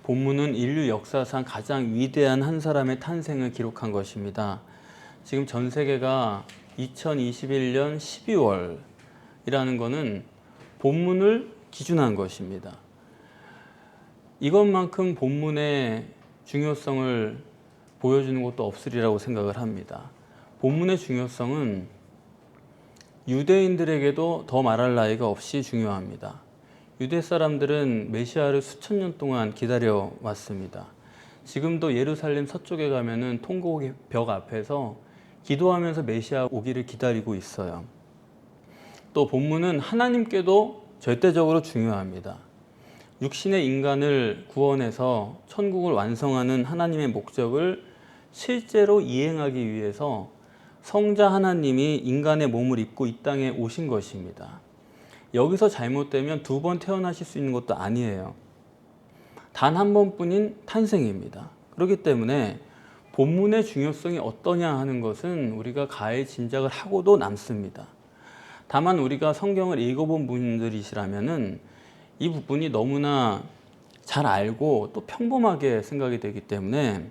본문은 인류 역사상 가장 위대한 한 사람의 탄생을 기록한 것입니다. 지금 전 세계가 2021년 12월이라는 것은 본문을 기준한 것입니다. 이것만큼 본문의 중요성을 보여주는 것도 없으리라고 생각을 합니다. 본문의 중요성은 유대인들에게도 더 말할 나위가 없이 중요합니다. 유대 사람들은 메시아를 수천 년 동안 기다려 왔습니다. 지금도 예루살렘 서쪽에 가면은 통곡벽 앞에서 기도하면서 메시아 오기를 기다리고 있어요. 또 본문은 하나님께도 절대적으로 중요합니다. 육신의 인간을 구원해서 천국을 완성하는 하나님의 목적을 실제로 이행하기 위해서 성자 하나님이 인간의 몸을 입고 이 땅에 오신 것입니다. 여기서 잘못되면 두 번 태어나실 수 있는 것도 아니에요. 단 한 번뿐인 탄생입니다. 그렇기 때문에 본문의 중요성이 어떠냐 하는 것은 우리가 가히 짐작을 하고도 남습니다. 다만 우리가 성경을 읽어본 분들이시라면은 이 부분이 너무나 잘 알고 또 평범하게 생각이 되기 때문에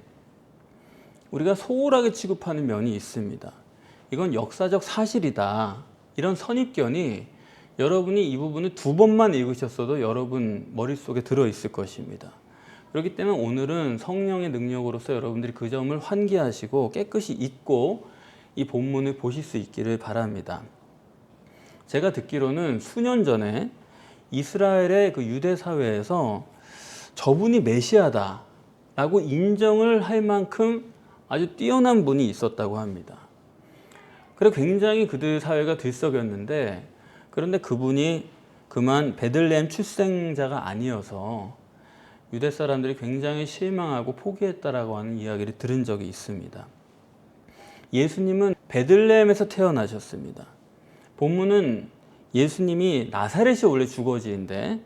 우리가 소홀하게 취급하는 면이 있습니다. 이건 역사적 사실이다. 이런 선입견이 여러분이 이 부분을 두 번만 읽으셨어도 여러분 머릿속에 들어있을 것입니다. 그렇기 때문에 오늘은 성령의 능력으로서 여러분들이 그 점을 환기하시고 깨끗이 잊고 이 본문을 보실 수 있기를 바랍니다. 제가 듣기로는 수년 전에 이스라엘의 그 유대 사회에서 저분이 메시아다 라고 인정을 할 만큼 아주 뛰어난 분이 있었다고 합니다. 그래 굉장히 그들 사회가 들썩였는데, 그런데 그분이 그만 베들레헴 출생자가 아니어서 유대 사람들이 굉장히 실망하고 포기했다라고 하는 이야기를 들은 적이 있습니다. 예수님은 베들레헴에서 태어나셨습니다. 본문은 예수님이 나사렛이 원래 주거지인데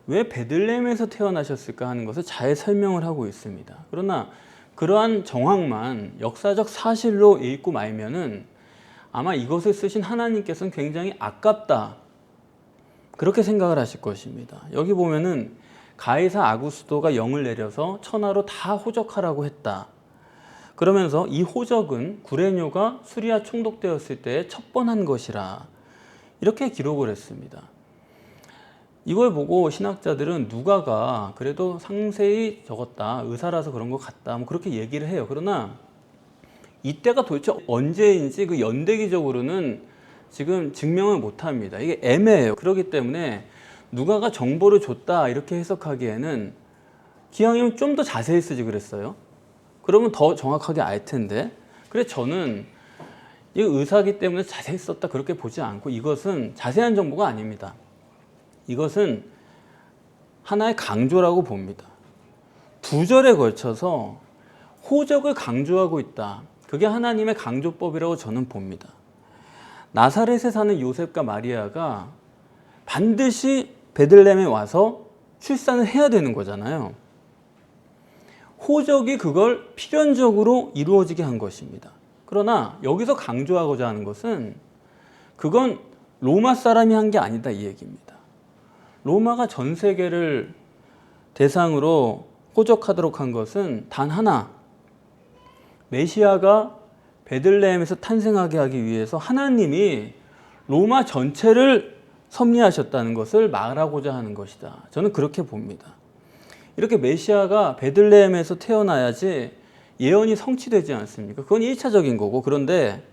왜 베들레헴에서 태어나셨을까 하는 것을 잘 설명을 하고 있습니다. 그러나 그러한 정황만 역사적 사실로 읽고 말면은 아마 이것을 쓰신 하나님께서는 굉장히 아깝다, 그렇게 생각을 하실 것입니다. 여기 보면은 가이사 아구스도가 영을 내려서 천하로 다 호적하라고 했다. 그러면서 이 호적은 구레뇨가 수리아 총독되었을 때 첩번한 것이라, 이렇게 기록을 했습니다. 이걸 보고 신학자들은 누가가 그래도 상세히 적었다, 의사라서 그런 것 같다, 뭐 그렇게 얘기를 해요. 그러나 이때가 도대체 언제인지 그 연대기적으로는 지금 증명을 못합니다. 이게 애매해요. 그렇기 때문에 누가가 정보를 줬다 이렇게 해석하기에는 기왕이면 좀 더 자세히 쓰지 그랬어요. 그러면 더 정확하게 알 텐데. 그래서 저는 이 의사기 때문에 자세히 썼다 그렇게 보지 않고, 이것은 자세한 정보가 아닙니다. 이것은 하나의 강조라고 봅니다. 두 절에 걸쳐서 호적을 강조하고 있다. 그게 하나님의 강조법이라고 저는 봅니다. 나사렛에 사는 요셉과 마리아가 반드시 베들레헴에 와서 출산을 해야 되는 거잖아요. 호적이 그걸 필연적으로 이루어지게 한 것입니다. 그러나 여기서 강조하고자 하는 것은 그건 로마 사람이 한 게 아니다 이 얘기입니다. 로마가 전 세계를 대상으로 호적하도록 한 것은 단 하나, 메시아가 베들레헴에서 탄생하게 하기 위해서 하나님이 로마 전체를 섭리하셨다는 것을 말하고자 하는 것이다. 저는 그렇게 봅니다. 이렇게 메시아가 베들레헴에서 태어나야지 예언이 성취되지 않습니까? 그건 1차적인 거고, 그런데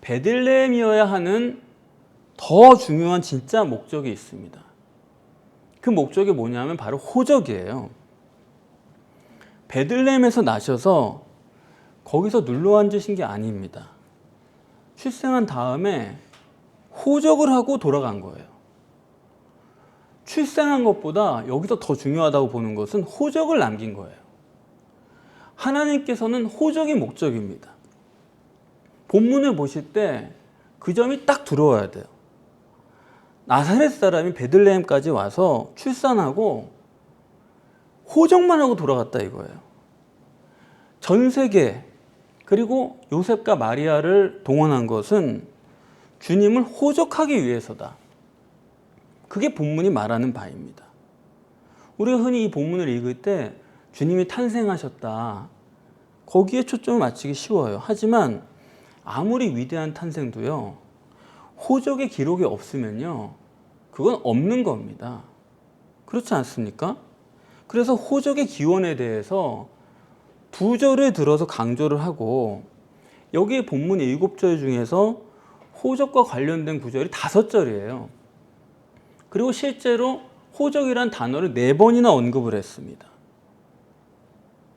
베들레헴이어야 하는 더 중요한 진짜 목적이 있습니다. 그 목적이 뭐냐면 바로 호적이에요. 베들레헴에서 나셔서 거기서 눌러 앉으신 게 아닙니다. 출생한 다음에 호적을 하고 돌아간 거예요. 출생한 것보다 여기서 더 중요하다고 보는 것은 호적을 남긴 거예요. 하나님께서는 호적이 목적입니다. 본문을 보실 때 그 점이 딱 들어와야 돼요. 나사렛 사람이 베들레헴까지 와서 출산하고 호적만 하고 돌아갔다 이거예요. 전 세계, 그리고 요셉과 마리아를 동원한 것은 주님을 호적하기 위해서다. 그게 본문이 말하는 바입니다. 우리가 흔히 이 본문을 읽을 때 주님이 탄생하셨다. 거기에 초점을 맞추기 쉬워요. 하지만 아무리 위대한 탄생도요, 호적의 기록이 없으면요, 그건 없는 겁니다. 그렇지 않습니까? 그래서 호적의 기원에 대해서 두 절을 들어서 강조를 하고, 여기 본문 7절 중에서 호적과 관련된 구절이 5절이에요. 그리고 실제로 호적이란 단어를 4번이나 언급을 했습니다.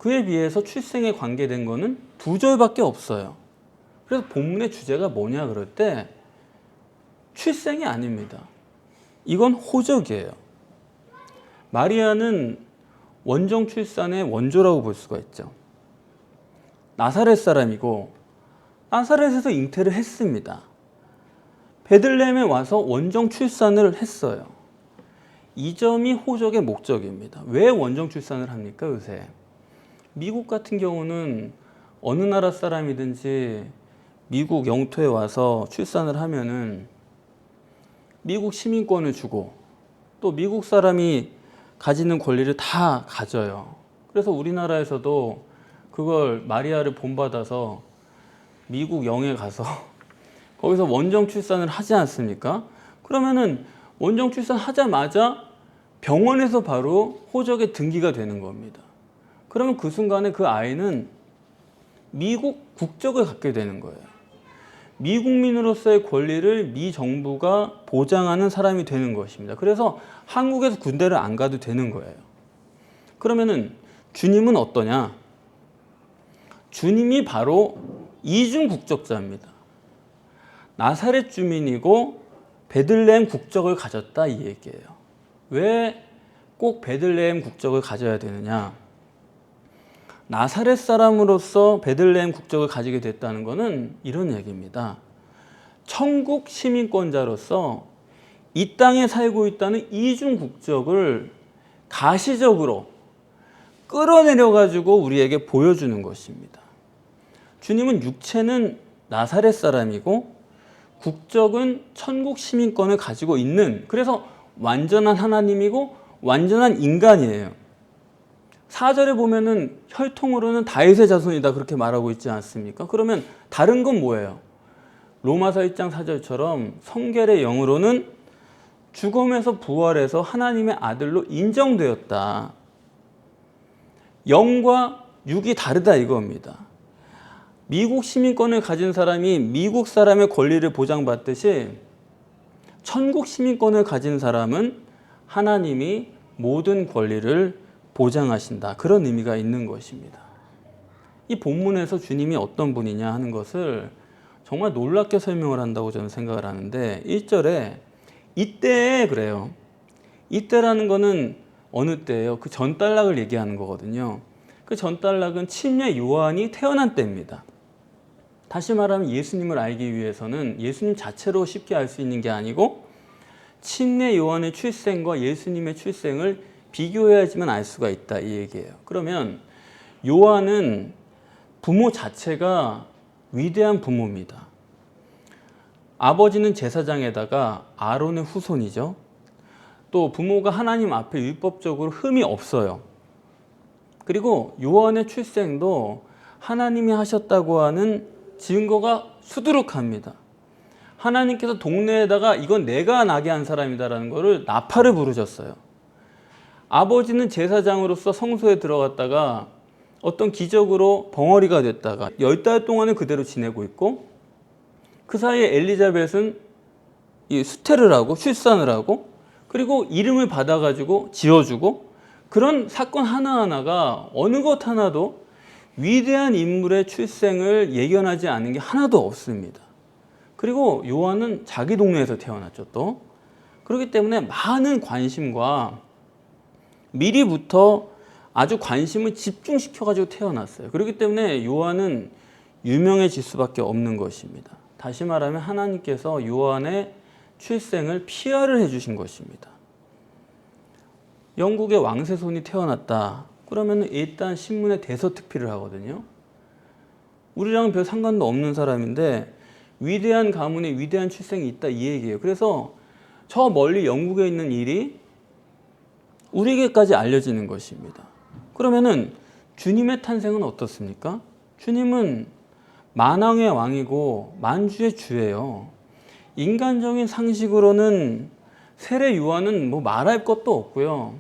그에 비해서 출생에 관계된 거는 2절밖에 없어요. 그래서 본문의 주제가 뭐냐 그럴 때 출생이 아닙니다. 이건 호적이에요. 마리아는 원정 출산의 원조라고 볼 수가 있죠. 나사렛 사람이고 나사렛에서 잉태를 했습니다. 베들레헴에 와서 원정 출산을 했어요. 이 점이 호적의 목적입니다. 왜 원정 출산을 합니까, 요새? 미국 같은 경우는 어느 나라 사람이든지 미국 영토에 와서 출산을 하면은 미국 시민권을 주고 또 미국 사람이 가지는 권리를 다 가져요. 그래서 우리나라에서도 그걸 마리아를 본받아서 미국 영에 가서 거기서 원정 출산을 하지 않습니까? 그러면은 원정 출산 하자마자 병원에서 바로 호적에 등기가 되는 겁니다. 그러면 그 순간에 그 아이는 미국 국적을 갖게 되는 거예요. 미국민으로서의 권리를 미 정부가 보장하는 사람이 되는 것입니다. 그래서 한국에서 군대를 안 가도 되는 거예요. 그러면은 주님은 어떠냐? 주님이 바로 이중 국적자입니다. 나사렛 주민이고 베들레헴 국적을 가졌다, 이 얘기예요. 왜 꼭 베들레헴 국적을 가져야 되느냐? 나사렛 사람으로서 베들레헴 국적을 가지게 됐다는 것은 이런 얘기입니다. 천국 시민권자로서 이 땅에 살고 있다는 이중 국적을 가시적으로 끌어내려 가지고 우리에게 보여주는 것입니다. 주님은 육체는 나사렛 사람이고 국적은 천국 시민권을 가지고 있는, 그래서 완전한 하나님이고 완전한 인간이에요. 4절에 보면은 혈통으로는 다윗의 자손이다 그렇게 말하고 있지 않습니까? 그러면 다른 건 뭐예요? 로마서 1장 4절처럼 성결의 영으로는 죽음에서 부활해서 하나님의 아들로 인정되었다. 영과 육이 다르다 이겁니다. 미국 시민권을 가진 사람이 미국 사람의 권리를 보장받듯이 천국 시민권을 가진 사람은 하나님이 모든 권리를 보장하신다. 그런 의미가 있는 것입니다. 이 본문에서 주님이 어떤 분이냐 하는 것을 정말 놀랍게 설명을 한다고 저는 생각을 하는데 1절에 이때에 그래요. 이때라는 거는 어느 때예요? 그 전달락을 얘기하는 거거든요. 그 전달락은 침례 요한이 태어난 때입니다. 다시 말하면 예수님을 알기 위해서는 예수님 자체로 쉽게 알 수 있는 게 아니고 침례 요한의 출생과 예수님의 출생을 비교해야지만 알 수가 있다 이 얘기예요. 그러면 요한은 부모 자체가 위대한 부모입니다. 아버지는 제사장에다가 아론의 후손이죠. 또 부모가 하나님 앞에 율법적으로 흠이 없어요. 그리고 요한의 출생도 하나님이 하셨다고 하는 증거가 수두룩합니다. 하나님께서 동네에다가 이건 내가 나게 한 사람이다라는 것을 나팔을 부르셨어요. 아버지는 제사장으로서 성소에 들어갔다가 어떤 기적으로 벙어리가 됐다가 10달 동안은 그대로 지내고 있고, 그 사이에 엘리자벳은 이 수태를 하고 출산을 하고 그리고 이름을 받아가지고 지어주고, 그런 사건 하나하나가 어느 것 하나도 위대한 인물의 출생을 예견하지 않은 게 하나도 없습니다. 그리고 요한은 자기 동네에서 태어났죠 또. 그렇기 때문에 많은 관심과 미리부터 아주 관심을 집중시켜가지고 태어났어요. 그렇기 때문에 요한은 유명해질 수밖에 없는 것입니다. 다시 말하면 하나님께서 요한의 출생을 PR을 해주신 것입니다. 영국의 왕세손이 태어났다. 그러면 일단 신문에 대서특필을 하거든요. 우리랑은 별 상관도 없는 사람인데 위대한 가문에 위대한 출생이 있다 이 얘기예요. 그래서 저 멀리 영국에 있는 일이 우리에게까지 알려지는 것입니다. 그러면은 주님의 탄생은 어떻습니까? 주님은 만왕의 왕이고 만주의 주예요. 인간적인 상식으로는 세례 요한은 뭐 말할 것도 없고요.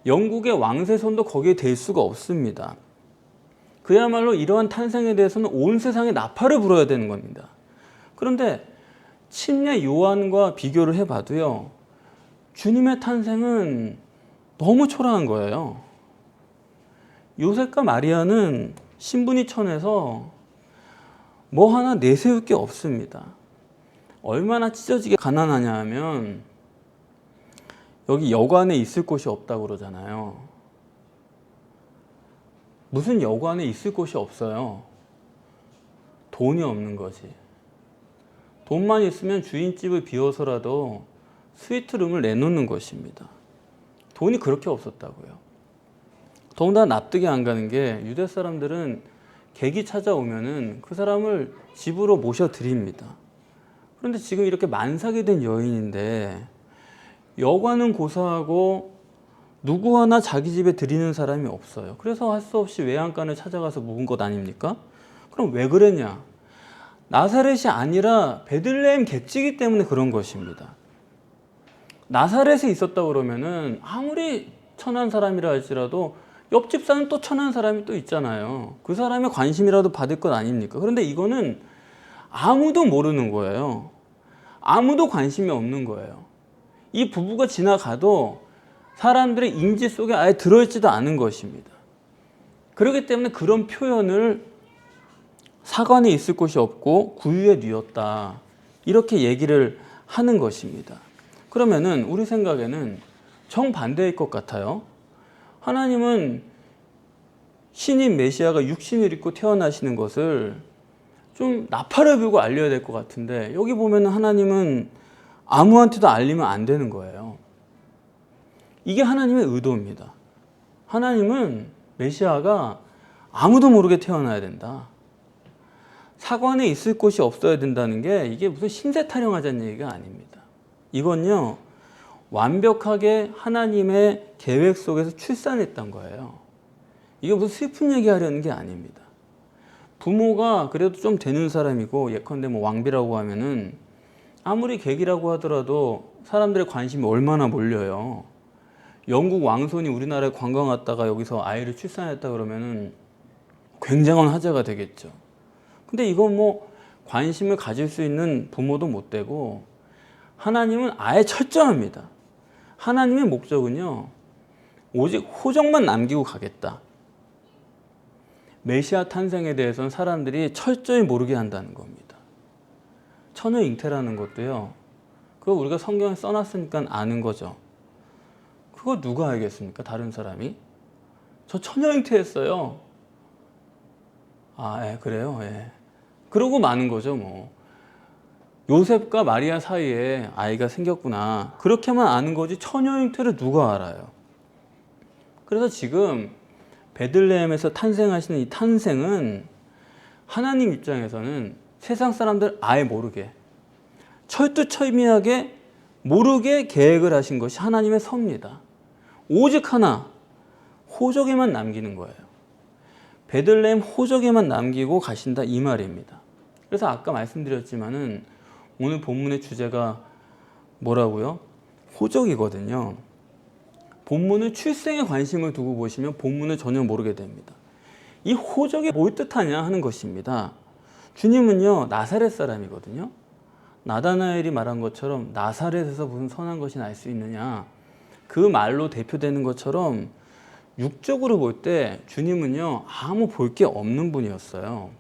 영국의 왕세손도 거기에 될 수가 없습니다. 그야말로 이러한 탄생에 대해서는 온 세상에 나팔을 불어야 되는 겁니다. 그런데 침례 요한과 비교를 해봐도요, 주님의 탄생은 너무 초라한 거예요. 요셉과 마리아는 신분이 천해서 뭐 하나 내세울 게 없습니다. 얼마나 찢어지게 가난하냐 하면 여기 여관에 있을 곳이 없다고 그러잖아요. 무슨 여관에 있을 곳이 없어요. 돈이 없는 거지. 돈만 있으면 주인집을 비워서라도 스위트룸을 내놓는 것입니다. 돈이 그렇게 없었다고요. 더군다나 납득이 안 가는 게 유대 사람들은 객이 찾아오면은 그 사람을 집으로 모셔드립니다. 그런데 지금 이렇게 만삭이 된 여인인데 여관은 고사하고 누구 하나 자기 집에 들이는 사람이 없어요. 그래서 할 수 없이 외양간을 찾아가서 묵은 것 아닙니까? 그럼 왜 그랬냐? 나사렛이 아니라 베들레헴 객지이기 때문에 그런 것입니다. 나사렛에 있었다 그러면은 아무리 천한 사람이라 할지라도 옆집 사는 또 천한 사람이 또 있잖아요. 그 사람의 관심이라도 받을 것 아닙니까? 그런데 이거는 아무도 모르는 거예요. 아무도 관심이 없는 거예요. 이 부부가 지나가도 사람들의 인지 속에 아예 들어있지도 않은 것입니다. 그렇기 때문에 그런 표현을 사관에 있을 곳이 없고 구유에 뉘었다, 이렇게 얘기를 하는 것입니다. 그러면은 우리 생각에는 정반대일 것 같아요. 하나님은 신인 메시아가 육신을 입고 태어나시는 것을 좀 나팔을 불고 알려야 될 것 같은데, 여기 보면 하나님은 아무한테도 알리면 안 되는 거예요. 이게 하나님의 의도입니다. 하나님은 메시아가 아무도 모르게 태어나야 된다. 사관에 있을 곳이 없어야 된다는 게 이게 무슨 신세 타령하자는 얘기가 아닙니다. 이건요, 완벽하게 하나님의 계획 속에서 출산했던 거예요. 이게 무슨 슬픈 얘기 하려는 게 아닙니다. 부모가 그래도 좀 되는 사람이고, 예컨대 뭐 왕비라고 하면은 아무리 객이라고 하더라도 사람들의 관심이 얼마나 몰려요. 영국 왕손이 우리나라에 관광 왔다가 여기서 아이를 출산했다 그러면은 굉장한 화제가 되겠죠. 근데 이건 뭐 관심을 가질 수 있는 부모도 못 되고, 하나님은 아예 철저합니다. 하나님의 목적은요, 오직 호적만 남기고 가겠다. 메시아 탄생에 대해서는 사람들이 철저히 모르게 한다는 겁니다. 처녀 잉태라는 것도요, 그거 우리가 성경에 써놨으니까 아는 거죠. 그거 누가 알겠습니까? 다른 사람이? 저 처녀 잉태했어요. 아, 예, 그래요? 예. 그러고 마는 거죠, 뭐. 요셉과 마리아 사이에 아이가 생겼구나, 그렇게만 아는 거지 처녀 잉태를 누가 알아요? 그래서 지금 베들레헴에서 탄생하시는 이 탄생은 하나님 입장에서는 세상 사람들 아예 모르게, 철두철미하게 모르게 계획을 하신 것이 하나님의 섭니다. 오직 하나, 호적에만 남기는 거예요. 베들레헴 호적에만 남기고 가신다, 이 말입니다. 그래서 아까 말씀드렸지만은 오늘 본문의 주제가 뭐라고요? 호적이거든요. 본문은 출생에 관심을 두고 보시면 본문을 전혀 모르게 됩니다. 이 호적이 뭘 뜻하냐 하는 것입니다. 주님은요, 나사렛 사람이거든요. 나다나엘이 말한 것처럼 나사렛에서 무슨 선한 것이 날 수 있느냐, 그 말로 대표되는 것처럼 육적으로 볼 때 주님은요, 아무 볼 게 없는 분이었어요.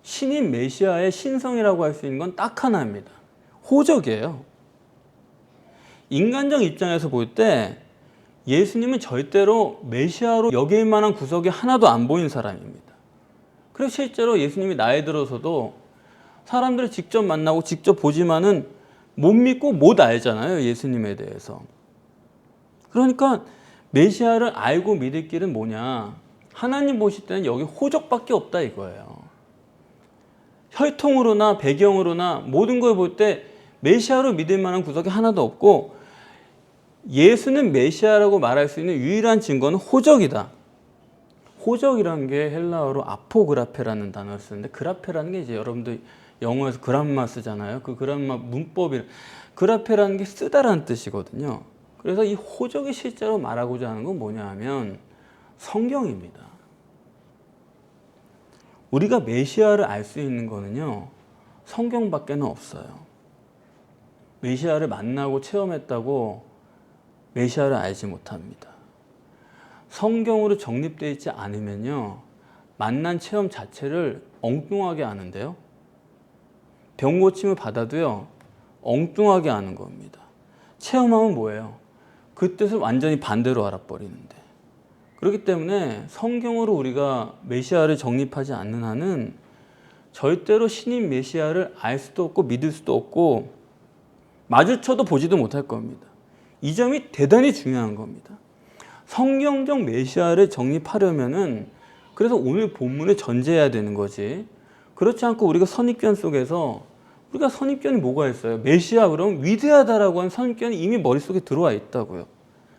신인 메시아의 신성이라고 할 수 있는 건 딱 하나입니다. 호적이에요. 인간적 입장에서 볼 때 예수님은 절대로 메시아로 여길 만한 구석이 하나도 안 보이는 사람입니다. 그래서 실제로 예수님이 나이 들어서도 사람들을 직접 만나고 직접 보지만은 못 믿고 못 알잖아요, 예수님에 대해서. 그러니까 메시아를 알고 믿을 길은 뭐냐? 하나님 보실 때는 여기 호적밖에 없다 이거예요. 혈통으로나 배경으로나 모든 걸 볼 때 메시아로 믿을 만한 구석이 하나도 없고, 예수는 메시아라고 말할 수 있는 유일한 증거는 호적이다. 호적이란 게 헬라어로 아포그라페라는 단어를 쓰는데, 그라페라는 게 이제 여러분들 영어에서 그람마 쓰잖아요. 그 그람마 문법이, 그라페라는 게 쓰다라는 뜻이거든요. 그래서 이 호적이 실제로 말하고자 하는 건 뭐냐 하면 성경입니다. 우리가 메시아를 알 수 있는 거는요, 성경밖에는 없어요. 메시아를 만나고 체험했다고 메시아를 알지 못합니다. 성경으로 정립되어 있지 않으면요, 만난 체험 자체를 엉뚱하게 아는데요, 병 고침을 받아도요 엉뚱하게 아는 겁니다. 체험하면 뭐예요? 그 뜻을 완전히 반대로 알아버리는데. 그렇기 때문에 성경으로 우리가 메시아를 정립하지 않는 한은 절대로 신인 메시아를 알 수도 없고 믿을 수도 없고 마주쳐도 보지도 못할 겁니다. 이 점이 대단히 중요한 겁니다. 성경적 메시아를 정립하려면은, 그래서 오늘 본문을 전제해야 되는 거지. 그렇지 않고 우리가 선입견 속에서, 우리가 선입견이 뭐가 있어요? 메시아 그러면 위대하다라고 하는 선입견이 이미 머릿속에 들어와 있다고요.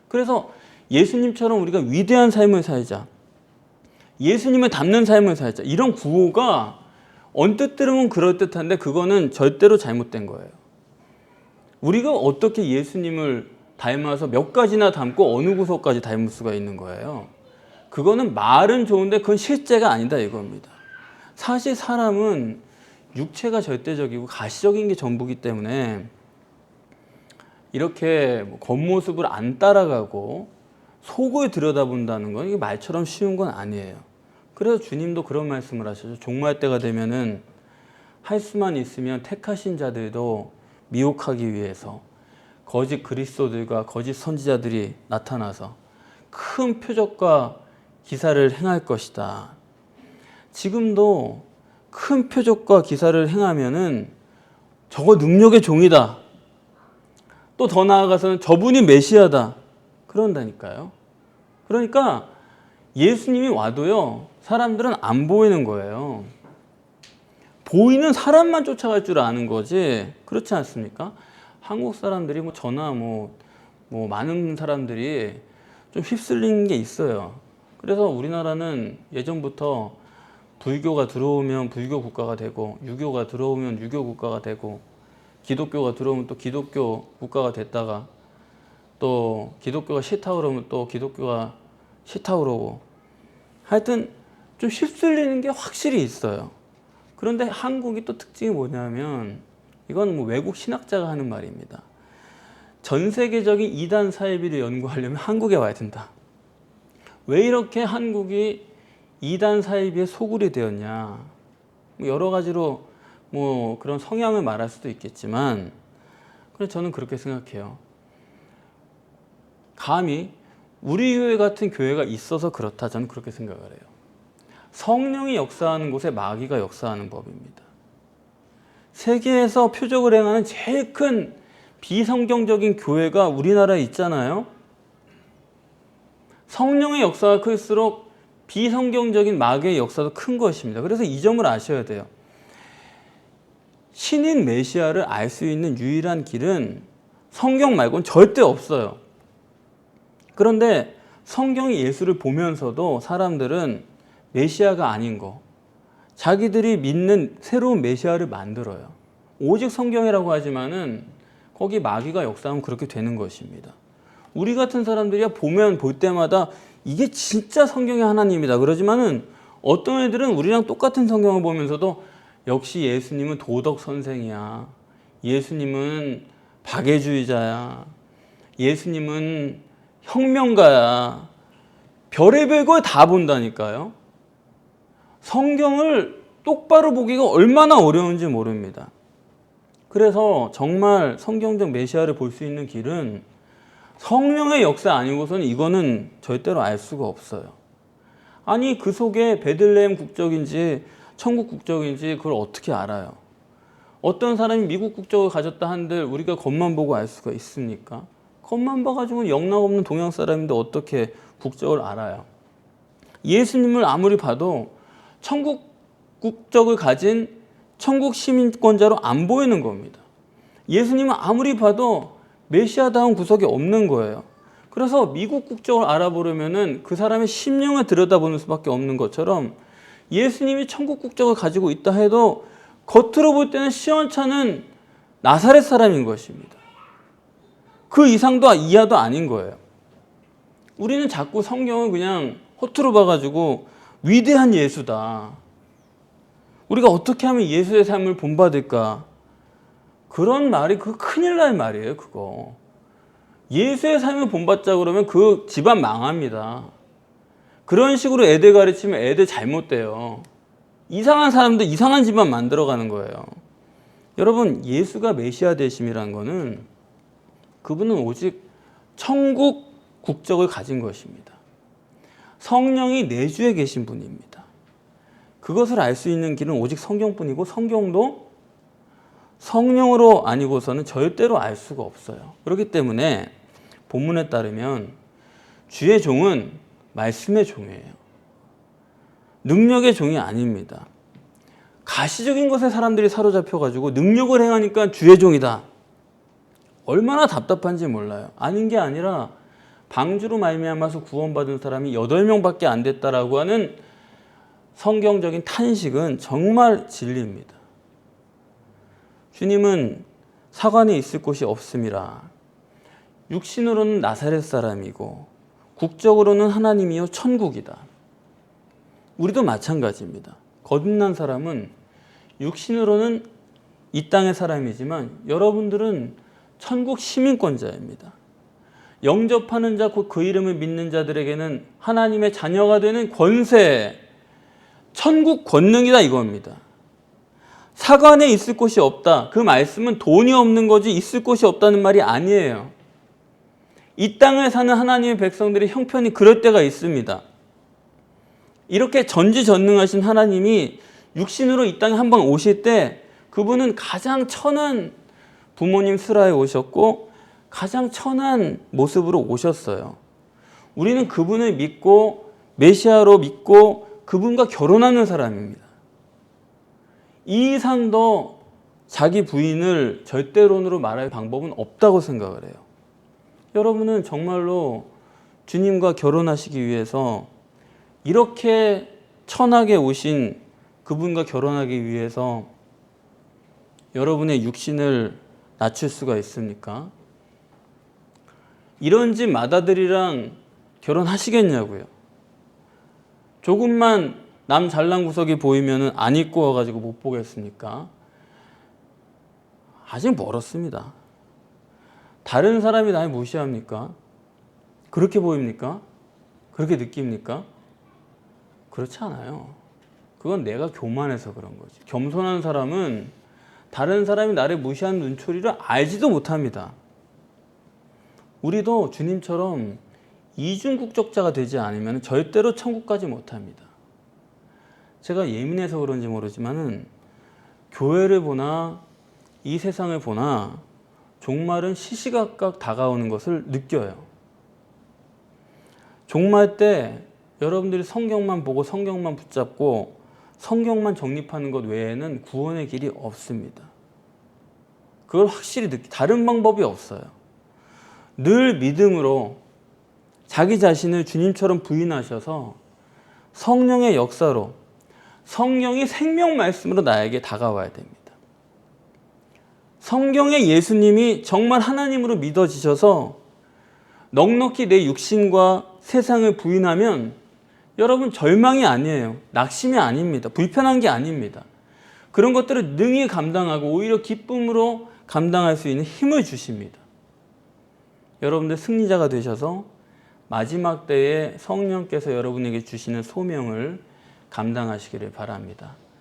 그래서 예수님처럼 우리가 위대한 삶을 살자, 예수님을 닮는 삶을 살자, 이런 구호가 언뜻 들으면 그럴듯한데 그거는 절대로 잘못된 거예요. 우리가 어떻게 예수님을 닮아서 몇 가지나 닮고 어느 구석까지 닮을 수가 있는 거예요? 그거는 말은 좋은데 그건 실제가 아니다 이겁니다. 사실 사람은 육체가 절대적이고 가시적인 게 전부기 때문에 이렇게 겉모습을 안 따라가고 속을 들여다본다는 건 이게 말처럼 쉬운 건 아니에요. 그래서 주님도 그런 말씀을 하셨죠. 종말 때가 되면은 할 수만 있으면 택하신 자들도 미혹하기 위해서 거짓 그리스도들과 거짓 선지자들이 나타나서 큰 표적과 기사를 행할 것이다. 지금도 큰 표적과 기사를 행하면은 저거 능력의 종이다. 또 더 나아가서는 저분이 메시아다. 그런다니까요. 그러니까 예수님이 와도요, 사람들은 안 보이는 거예요. 보이는 사람만 쫓아갈 줄 아는 거지. 그렇지 않습니까? 한국 사람들이 저나 많은 사람들이 좀 휩쓸리는 게 있어요. 그래서 우리나라는 예전부터 불교가 들어오면 불교 국가가 되고, 유교가 들어오면 유교 국가가 되고, 기독교가 들어오면 또 기독교 국가가 됐다가, 또 기독교가 싫다 그러면 또 기독교가 싫다 그러고, 하여튼 좀 휩쓸리는 게 확실히 있어요. 그런데 한국이 또 특징이 뭐냐면, 이건 외국 신학자가 하는 말입니다. 전 세계적인 이단 사이비를 연구하려면 한국에 와야 된다. 왜 이렇게 한국이 이단 사이비의 소굴이 되었냐? 여러 가지로 그런 성향을 말할 수도 있겠지만, 그래서 저는 그렇게 생각해요. 감히 우리 교회 같은 교회가 있어서 그렇다, 저는 그렇게 생각을 해요. 성령이 역사하는 곳에 마귀가 역사하는 법입니다. 세계에서 표적을 행하는 제일 큰 비성경적인 교회가 우리나라에 있잖아요. 성령의 역사가 클수록 비성경적인 마귀의 역사도 큰 것입니다. 그래서 이 점을 아셔야 돼요. 신인 메시아를 알 수 있는 유일한 길은 성경 말고는 절대 없어요. 그런데 성경이 예수를 보면서도 사람들은 메시아가 아닌 거, 자기들이 믿는 새로운 메시아를 만들어요. 오직 성경이라고 하지만은 거기 마귀가 역사하면 그렇게 되는 것입니다. 우리 같은 사람들이야 보면 볼 때마다 이게 진짜 성경의 하나님이다 그러지만은, 어떤 애들은 우리랑 똑같은 성경을 보면서도 역시 예수님은 도덕 선생이야, 예수님은 박애주의자야, 예수님은 혁명가야, 별의별 걸 다 본다니까요. 성경을 똑바로 보기가 얼마나 어려운지 모릅니다. 그래서 정말 성경적 메시아를 볼 수 있는 길은 성령의 역사 아니고서는 이거는 절대로 알 수가 없어요. 아니, 그 속에 베들레헴 국적인지 천국 국적인지 그걸 어떻게 알아요? 어떤 사람이 미국 국적을 가졌다 한들 우리가 겉만 보고 알 수가 있습니까? 겉만 봐가지고는 영락 없는 동양 사람인데 어떻게 국적을 알아요? 예수님을 아무리 봐도 천국 국적을 가진 천국 시민권자로 안 보이는 겁니다. 예수님은 아무리 봐도 메시아다운 구석이 없는 거예요. 그래서 미국 국적을 알아보려면은 그 사람의 심령을 들여다보는 수밖에 없는 것처럼 예수님이 천국 국적을 가지고 있다 해도 겉으로 볼 때는 시원찮은 나사렛 사람인 것입니다. 그 이상도 이하도 아닌 거예요. 우리는 자꾸 성경을 그냥 허투루 봐가지고 위대한 예수다. 우리가 어떻게 하면 예수의 삶을 본받을까? 그런 말이 그 큰일 날 말이에요, 그거. 예수의 삶을 본받자 그러면 그 집안 망합니다. 그런 식으로 애들 가르치면 애들 잘못돼요. 이상한 사람들 이상한 집안 만들어가는 거예요. 여러분, 예수가 메시아 되심이라는 거는 그분은 오직 천국 국적을 가진 것입니다. 성령이 내주에 계신 분입니다. 그것을 알 수 있는 길은 오직 성경뿐이고 성경도 성령으로 아니고서는 절대로 알 수가 없어요. 그렇기 때문에 본문에 따르면 주의 종은 말씀의 종이에요. 능력의 종이 아닙니다. 가시적인 것에 사람들이 사로잡혀가지고 능력을 행하니까 주의 종이다. 얼마나 답답한지 몰라요. 아닌 게 아니라 방주로 말미암아서 구원받은 사람이 8명밖에 안 됐다라고 하는 성경적인 탄식은 정말 진리입니다. 주님은 사관에 있을 곳이 없음이라. 육신으로는 나사렛 사람이고 국적으로는 하나님이요 천국이다. 우리도 마찬가지입니다. 거듭난 사람은 육신으로는 이 땅의 사람이지만 여러분들은 천국 시민권자입니다. 영접하는 자, 곧 그 이름을 믿는 자들에게는 하나님의 자녀가 되는 권세, 천국 권능이다 이겁니다. 사관에 있을 곳이 없다. 그 말씀은 돈이 없는 거지 있을 곳이 없다는 말이 아니에요. 이 땅에 사는 하나님의 백성들이 형편이 그럴 때가 있습니다. 이렇게 전지전능하신 하나님이 육신으로 이 땅에 한 번 오실 때 그분은 가장 천한 부모님 슬하에 오셨고 가장 천한 모습으로 오셨어요. 우리는 그분을 믿고 메시아로 믿고 그분과 결혼하는 사람입니다. 이 이상 더 자기 부인을 절대론으로 말할 방법은 없다고 생각을 해요. 여러분은 정말로 주님과 결혼하시기 위해서 이렇게 천하게 오신 그분과 결혼하기 위해서 여러분의 육신을 낮출 수가 있습니까? 이런 집 맏아들이랑 결혼하시겠냐고요. 조금만 남 잘난 구석이 보이면 안 입고 와가지고 못 보겠습니까? 아직 멀었습니다. 다른 사람이 날 무시합니까? 그렇게 보입니까? 그렇게 느낍니까? 그렇지 않아요. 그건 내가 교만해서 그런 거지. 겸손한 사람은 다른 사람이 나를 무시하는 눈초리를 알지도 못합니다. 우리도 주님처럼 이중국적자가 되지 않으면 절대로 천국 가지 못합니다. 제가 예민해서 그런지 모르지만은 교회를 보나 이 세상을 보나 종말은 시시각각 다가오는 것을 느껴요. 종말 때 여러분들이 성경만 보고 성경만 붙잡고 성경만 정립하는 것 외에는 구원의 길이 없습니다. 그걸 확실히 다른 방법이 없어요. 늘 믿음으로 자기 자신을 주님처럼 부인하셔서 성령의 역사로 성령이 생명 말씀으로 나에게 다가와야 됩니다. 성경의 예수님이 정말 하나님으로 믿어지셔서 넉넉히 내 육신과 세상을 부인하면 여러분 절망이 아니에요. 낙심이 아닙니다. 불편한 게 아닙니다. 그런 것들을 능히 감당하고 오히려 기쁨으로 감당할 수 있는 힘을 주십니다. 여러분들 승리자가 되셔서 마지막 때에 성령께서 여러분에게 주시는 소명을 감당하시기를 바랍니다.